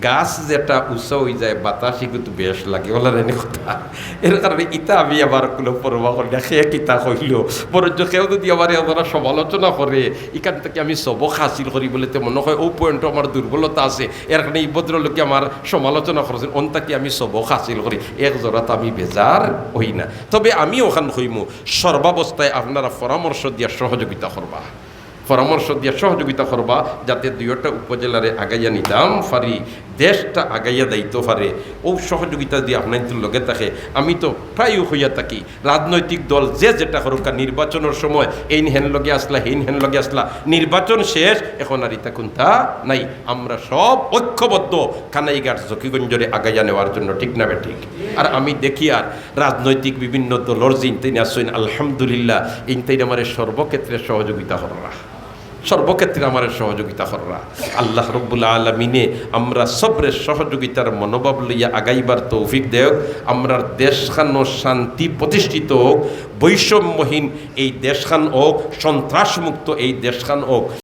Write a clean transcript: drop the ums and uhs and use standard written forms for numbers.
গাছ যেটা উৎস হয়ে যায় বাতাসই কিন্তু বেশ লাগে বলার এনে কথা এর কারণে ইতা আমি আবার কোনো পরোয়া করি না সে কিতা কইল বরঞ্চ কেউ যদি আমার ওরা সমালোচনা করে এখান থেকে আমি সবক হাসিল করি বলে তো মনে হয় ও পয়েন্ট আমার দুর্বলতা আছে এর কারণে এই ভদ্রলোকে আমার সমালোচনা করেছেন অন্তাকে আমি সবক হাসিল করি এক জোড়াত আমি বেজার হই না। তবে আমি ওখান হইমু সর্বাবস্থায় আপনারা পরামর্শ দিয়া সহযোগিতা করবা সহযোগিতা করবা যাতে দুইটা উপজেলারে আগাইয়া নিতাম পারি দেশটা আগাইয়া দায়িত্ব পারে ও সহযোগিতা দিয়ে আপনাদের লগে থাকে। আমি তো প্রায় হইয়া থাকি রাজনৈতিক দল যে যেটা করুকা নির্বাচনের সময় এই হেন লগে আসলা হেন লগে আসলা নির্বাচন শেষ এখন আর ইতা কোনটা নাই আমরা সব ঐক্যবদ্ধ কানাইঘাট জকিগঞ্জরে আগাইয়া নেওয়ার জন্য ঠিক না ঠিক। আর আমি দেখি আর রাজনৈতিক বিভিন্ন দলর যে ইনতাইন আসেন আলহামদুলিল্লাহ ইনতাইন আমার সর্বক্ষেত্রে সহযোগিতা কররা সর্বক্ষেত্রে আমার সহযোগিতা কররা আল্লাহ রব্বুল আলমিনে আমরা সবরে সহযোগিতার মনোভাব লইয়া আগাইবার তৌফিক দেওক। আমরা দেশখান শান্তি প্রতিষ্ঠিত হোক, বৈষম্যহীন এই দেশখান হোক, সন্ত্রাসমুক্ত এই দেশখান হোক।